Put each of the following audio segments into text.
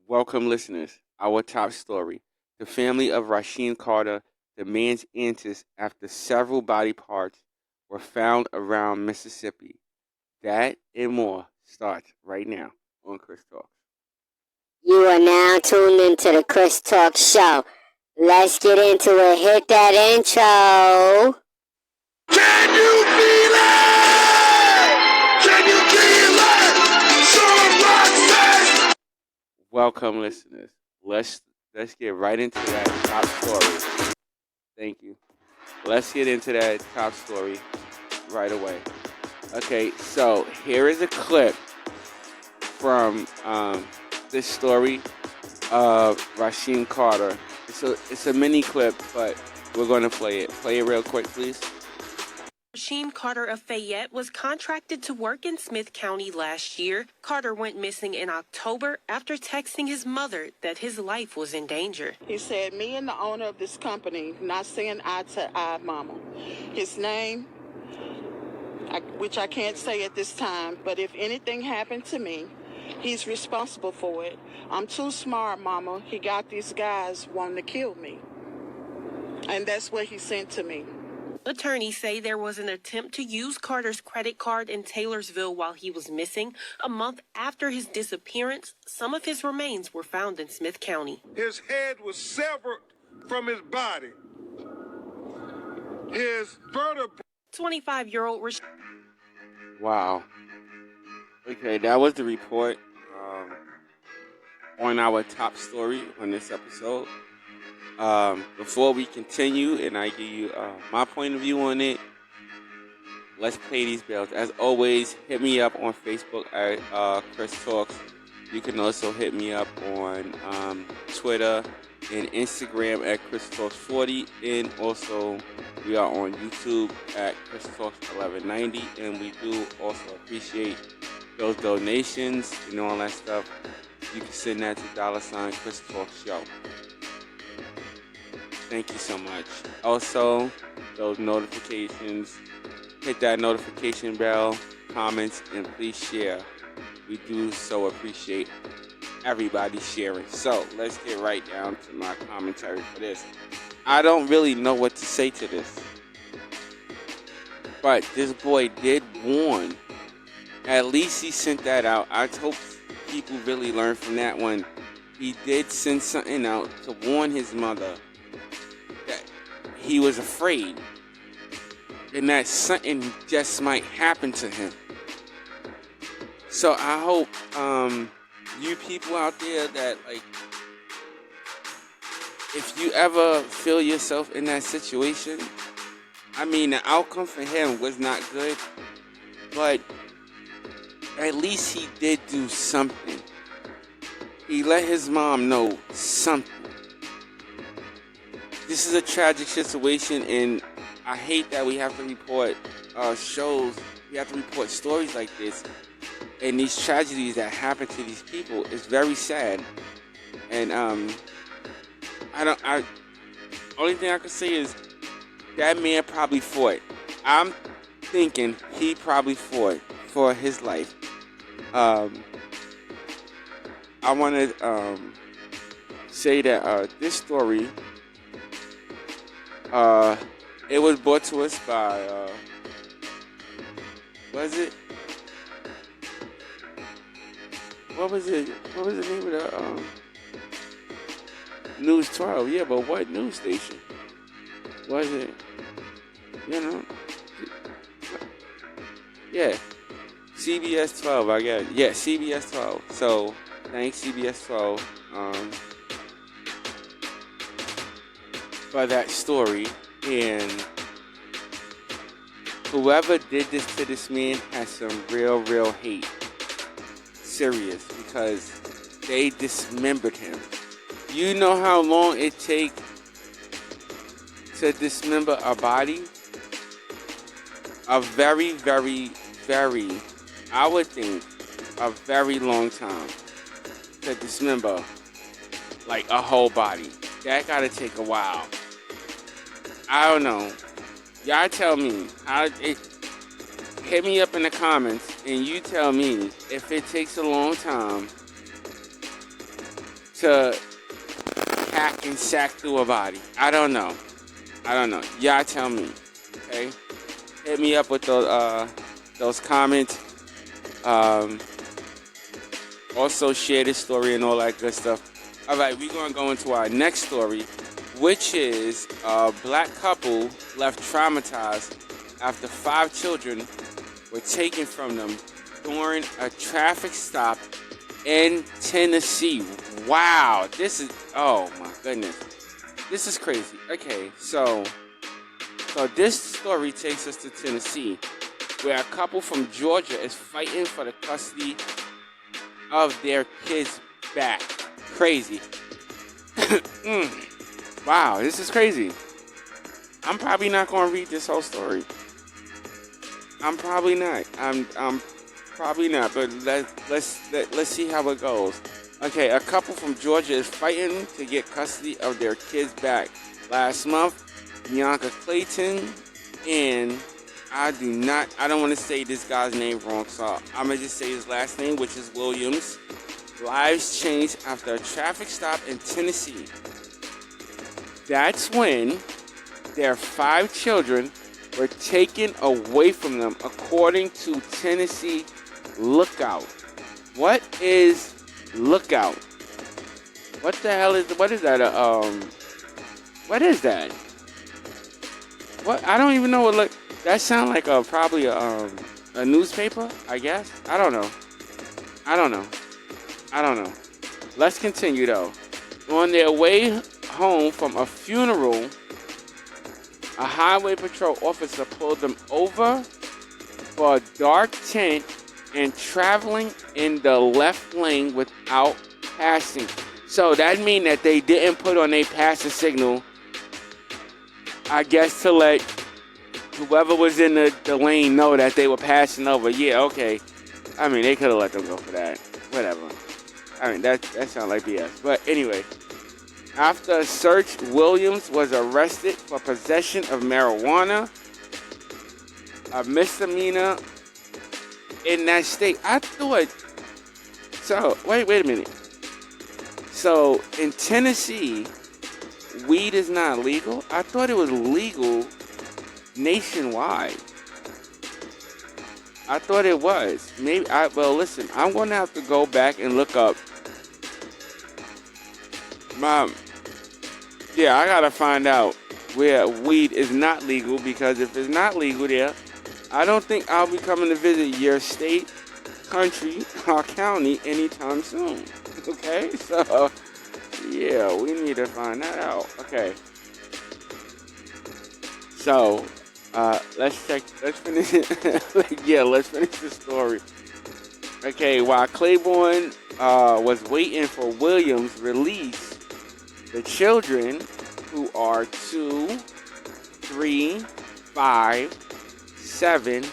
Welcome, listeners. Our top story. The family of Rasheen Carter demands answers after several body parts were found around Mississippi. That and more starts right now on Chris Talks. You are now tuned into the Chris Talk Show. Let's get into it. Hit that intro. Can you feel it? Can you feel it? Some rock says. Welcome, listeners. Let's get right into that top story. Thank you. Let's get into that top story right away. Okay, so here is a clip from this story of Rasheen Carter. It's a mini clip, but we're going to play it. Play it real quick, please. Rasheen Carter of Fayette was contracted to work in Smith County last year. Carter went missing in October after texting his mother that his life was in danger. He said, me and the owner of this company not seeing eye to eye, mama. His name, which I can't say at this time, but if anything happened to me, he's responsible for it. I'm too smart, mama. He got these guys wanting to kill me. And that's what he sent to me. Attorneys say there was an attempt to use Carter's credit card in Taylorsville while he was missing. A month after his disappearance, some of his remains were found in Smith County. His head was severed from his body. His vertebrae. 25-year-old Rasheen. Wow. Okay, that was the report on our top story on this episode. Before we continue and I give you my point of view on it, let's pay these bills. As always, hit me up on Facebook at Chris Talks. You can also hit me up on Twitter and Instagram at Chris Talks 40, and also we are on YouTube at Chris Talks 1190, and we do also appreciate those donations and all that stuff. You can send that to $ Chris Talks Show. Thank you so much. Also, those notifications, hit that notification bell, comments, and please share. We do so appreciate everybody sharing. So, let's get right down to my commentary for this. I don't really know what to say to this. But this boy did warn. At least he sent that out. I hope people really learn from that one. He did send something out to warn his mother that he was afraid and that something just might happen to him. So I hope you people out there that, like, if you ever feel yourself in that situation, I mean, the outcome for him was not good, but at least he did do something. He let his mom know something. This is a tragic situation, and I hate that we have to report shows, we have to report stories like this, and these tragedies that happen to these people is very sad. And only thing I can say is that man probably fought. I'm thinking he probably fought for his life. I want to say that this story, it was brought to us by, what was the name of the, News 12, yeah, but what news station? Was it, yeah, CBS 12, I guess, yeah, CBS 12, so, thanks CBS 12, for that story. And whoever did this to this man has some real hate. Serious, because they dismembered him. You know how long it takes to dismember a body? A very, I would think, a very long time to dismember, like, a whole body. That gotta take a while. I don't know. Y'all tell me. Hit me up in the comments and you tell me if it takes a long time to hack and sack through a body. I don't know. Y'all tell me. Okay? Hit me up with those comments. Also share this story and all that good stuff. All right, we're going to go into our next story, which is a black couple left traumatized after 5 children were taken from them during a traffic stop in Tennessee. Wow, oh my goodness. This is crazy. Okay, so this story takes us to Tennessee, where a couple from Georgia is fighting for the custody of their kids back. Crazy. Wow, this is crazy. I'm probably not going to read this whole story. I'm probably not. I'm probably not. But let's see how it goes. Okay, a couple from Georgia is fighting to get custody of their kids back. Last month, Bianca Clayton and I don't want to say this guy's name wrong, so I'm going to just say his last name, which is Williams. Lives changed after a traffic stop in Tennessee. That's when their 5 children were taken away from them, according to Tennessee Lookout. What is Lookout? What the hell is that? What is that? What? I don't even know what that sounds like. Probably a newspaper, I guess. I don't know. Let's continue though. On their way home from a funeral, a highway patrol officer pulled them over for a dark tent and traveling in the left lane without passing. So that means that they didn't put on a passing signal, I guess, to let whoever was in the lane know that they were passing over. Yeah, okay. I mean, they could have let them go for that. Whatever. I mean, that sounds like BS. But anyway, after a search, Williams was arrested for possession of marijuana, a misdemeanor in that state. I thought, so, wait a minute. So, in Tennessee, weed is not legal? I thought it was legal nationwide. I thought it was. Well, listen, I'm going to have to go back and look up. Yeah, I got to find out where weed is not legal, because if it's not legal there, I don't think I'll be coming to visit your state, country, or county anytime soon. Okay? So, yeah, we need to find that out. Okay. So, let's finish let's finish the story. Okay, while Claiborne was waiting for Williams' release, the children, who are 2, 3, 5, 7,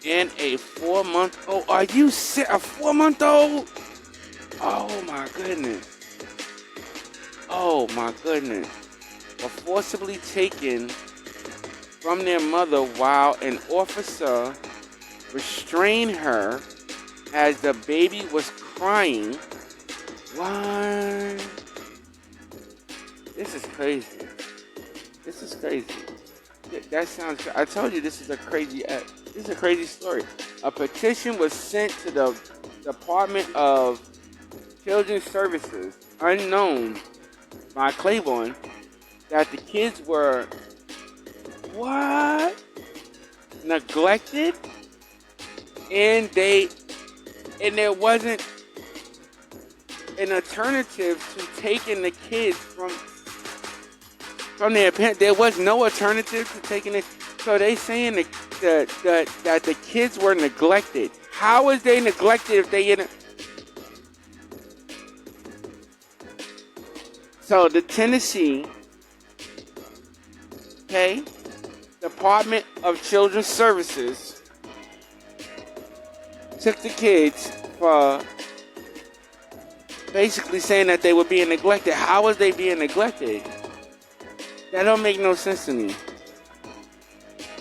and a 4-month-old. Are you sick? A 4-month-old? Oh my goodness. Were forcibly taken from their mother while an officer restrained her as the baby was crying. What? This is crazy. That sounds. I told you this is a crazy story. A petition was sent to the Department of Children's Services, unknown by Claiborne, that the kids were neglected, and there wasn't an alternative to taking the kids from their parents. There was no alternative to taking it. So they saying that the kids were neglected. How is they neglected if they didn't? So the Tennessee, Department of Children's Services took the kids for basically saying that they were being neglected. How was they being neglected? That don't make no sense to me.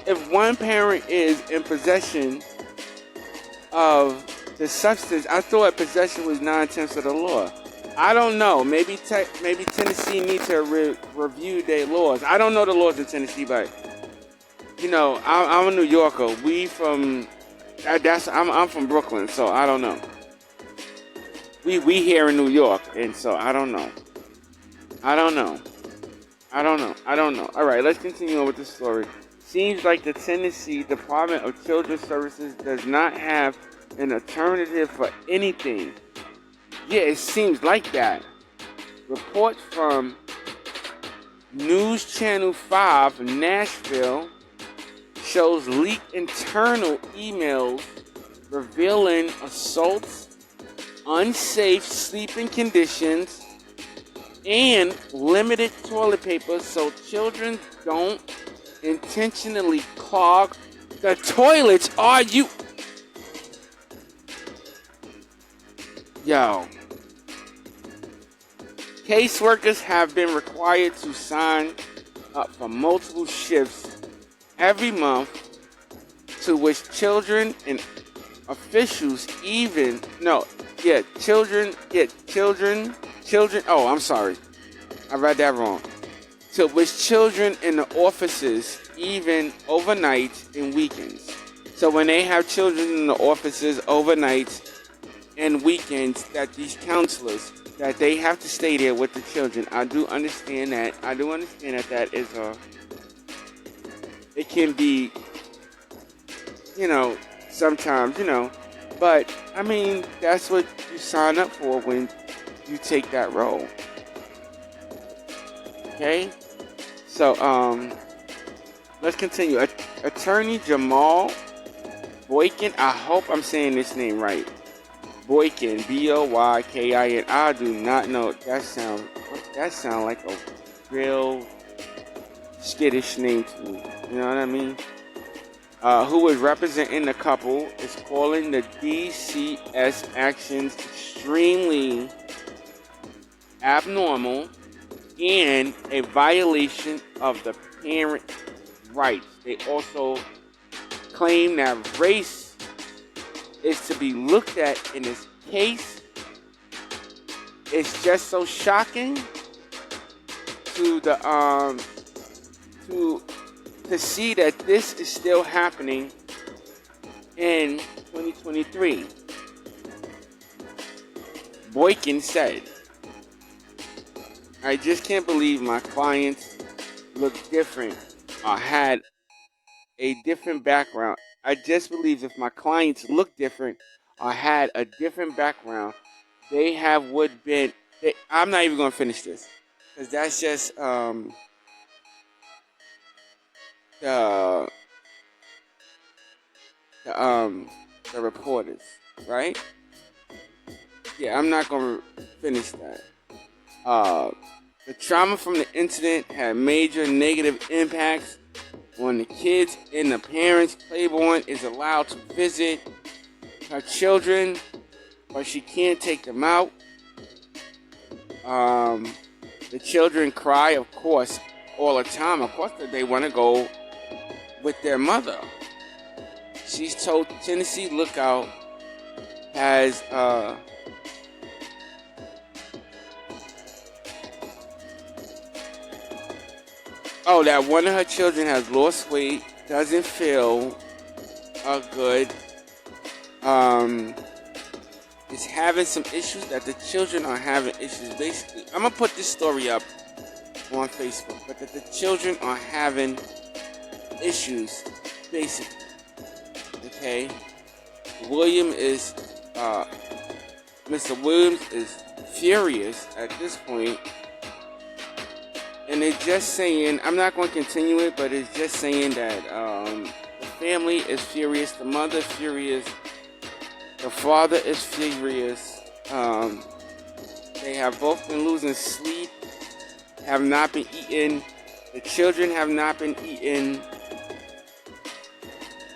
If one parent is in possession of the substance, I thought possession was 9/10 of the law. I don't know. Maybe Tennessee needs to review their laws. I don't know the laws in Tennessee, but I'm a New Yorker. I'm from Brooklyn, so I don't know. We here in New York, and so I don't know. I don't know. All right, let's continue on with the story. Seems like the Tennessee Department of Children's Services does not have an alternative for anything. Yeah, it seems like that. Reports from News Channel 5 Nashville shows leaked internal emails revealing assaults, unsafe sleeping conditions, and limited toilet paper so children don't intentionally clog the toilets. Are you... Yo. Caseworkers have been required to sign up for multiple shifts every month, to which children and officials oh, I'm sorry. I read that wrong. To which children in the offices, even overnight and weekends. So when they have children in the offices overnight and weekends, that these counselors, that they have to stay there with the children. I do understand that. That is it can be, sometimes, but I mean, that's what you sign up for when you take that role. Okay? So, let's continue. Attorney Jamal Boykin, I hope I'm saying this name right. Boykin, Boykin. I do not know. That sound like a real skittish name to me. You know what I mean? Who is representing the couple, is calling the DCS actions extremely abnormal and a violation of the parent rights. They also claim that race is to be looked at in this case. It's just so shocking to see that this is still happening in 2023. Boykin said, "I just can't believe my clients look different or had a different background. I just believe if my clients look different or had a different background, they would been." I'm not even going to finish this because that's just the reporters, right? Yeah, I'm not going to finish that. The trauma from the incident had major negative impacts on the kids and the parents. Claiborne is allowed to visit her children, but she can't take them out. The children cry, of course, all the time. Of course, they want to go with their mother. She's told Tennessee Lookout has that one of her children has lost weight, doesn't feel good, is having some issues, that the children are having issues. Basically, I'm going to put this story up on Facebook, but that the children are having issues, basically. Okay? Mr. Williams is furious at this point. And it's just saying, I'm not going to continue it, but it's just saying that the family is furious, the mother is furious, the father is furious. They have both been losing sleep, have not been eating. The children have not been eating.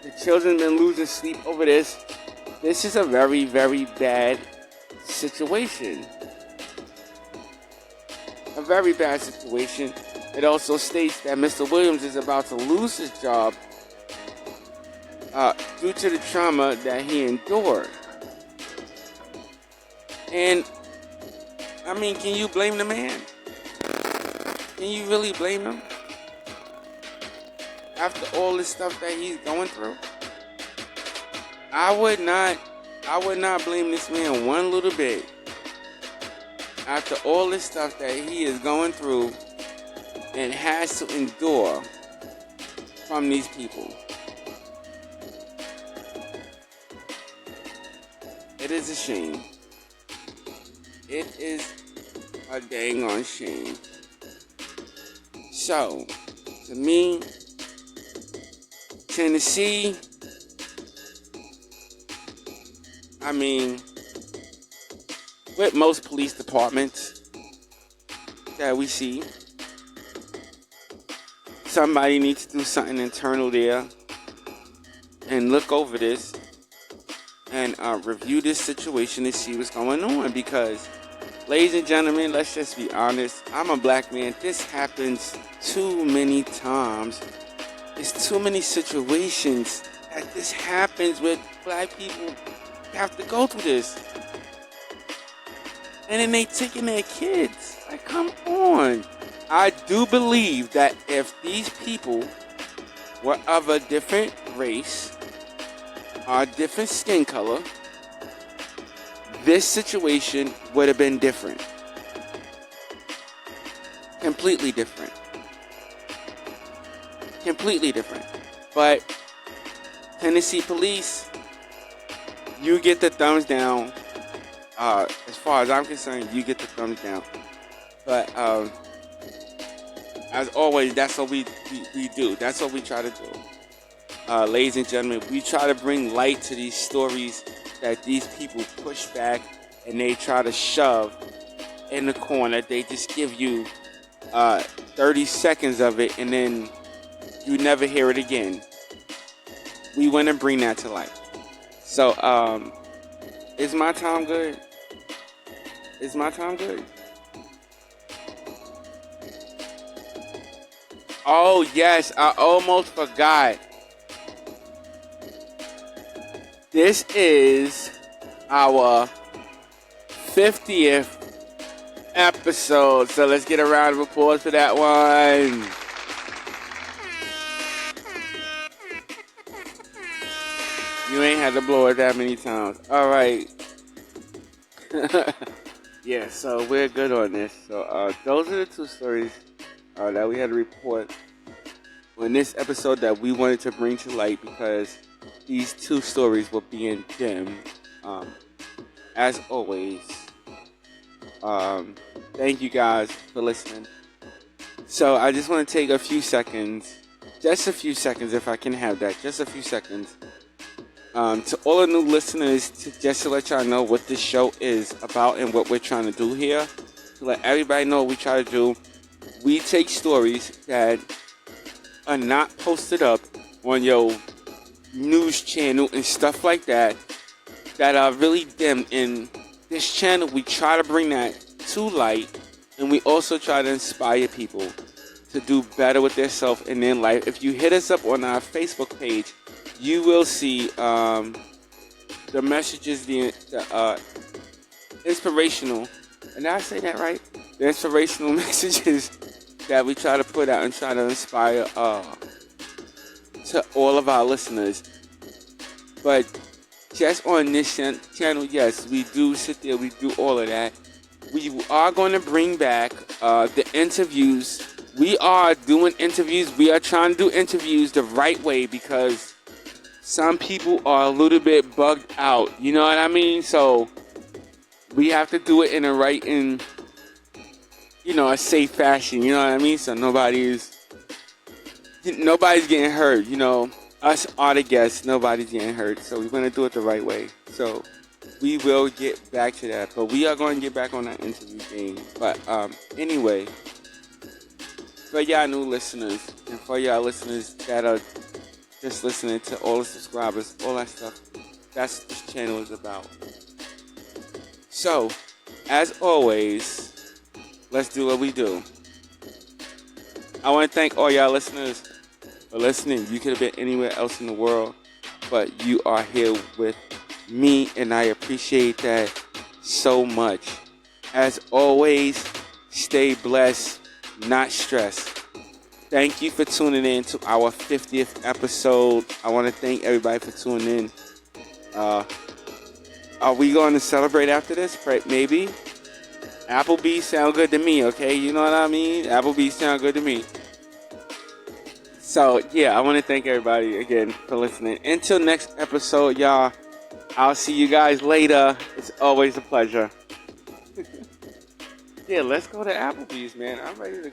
The children have been losing sleep over this. This is a very, very bad situation. A very bad situation. It also states that Mr. Williams is about to lose his job due to the trauma that he endured. And I mean, can you blame the man? Can you really blame him? After all this stuff that he's going through? I would not blame this man one little bit. After all this stuff that he is going through and has to endure from these people. It is a shame. It is a dang on shame. So, to me, Tennessee, I mean, with most police departments that we see, somebody needs to do something internal there and look over this and review this situation and see what's going on. Because, ladies and gentlemen, let's just be honest. I'm a black man. This happens too many times. There's too many situations that this happens with black people have to go through this. And then they taking their kids. Like, come on. I do believe that if these people were of a different race or a different skin color, this situation would have been different. Completely different. Completely different. But Tennessee police, you get the thumbs down. As far as I'm concerned, you get the thumbs down. But as always, that's what we do. That's what we try to do. Ladies and gentlemen, we try to bring light to these stories that these people push back and they try to shove in the corner. They just give you 30 seconds of it and then you never hear it again. We want to bring that to light. So, is my time good? Is my time good? Oh, yes, I almost forgot. This is our 50th episode. So let's get a round of applause for that one. You ain't had to blow it that many times. All right. Yeah, so we're good on this. So those are the two stories that we had to report on this episode that we wanted to bring to light because these two stories were being dimmed. As always, thank you guys for listening. So I just want to take a few seconds, just a few seconds if I can have that, just a few seconds. To all the new listeners, just to let y'all know what this show is about and what we're trying to do here. To let everybody know what we try to do. We take stories that are not posted up on your news channel and stuff like that, that are really dim. In this channel, we try to bring that to light, and we also try to inspire people to do better with themselves in their life. If you hit us up on our Facebook page, you will see the messages, the inspirational, and did I say that right? The inspirational messages that we try to put out and try to inspire to all of our listeners. But just on this channel, yes, we do sit there, we do all of that. We are going to bring back the interviews. We are doing interviews. We are trying to do interviews the right way because some people are a little bit bugged out. You know what I mean? So we have to do it in a safe fashion. You know what I mean? So nobody's getting hurt. You know, us are the guests. Nobody's getting hurt. So we're going to do it the right way. So we will get back to that. But we are going to get back on that interview thing. But anyway, for y'all new listeners and for y'all listeners that are just listening to all the subscribers, all that stuff, that's what this channel is about. So, as always, let's do what we do. I want to thank all y'all listeners for listening. You could have been anywhere else in the world, but you are here with me, and I appreciate that so much. As always, stay blessed, not stressed. Thank you for tuning in to our 50th episode. I want to thank everybody for tuning in. Are we going to celebrate after this? Maybe. Applebee's sound good to me, okay? You know what I mean? Applebee's sound good to me. So, yeah, I want to thank everybody again for listening. Until next episode, y'all, I'll see you guys later. It's always a pleasure. Yeah, let's go to Applebee's, man. I'm ready to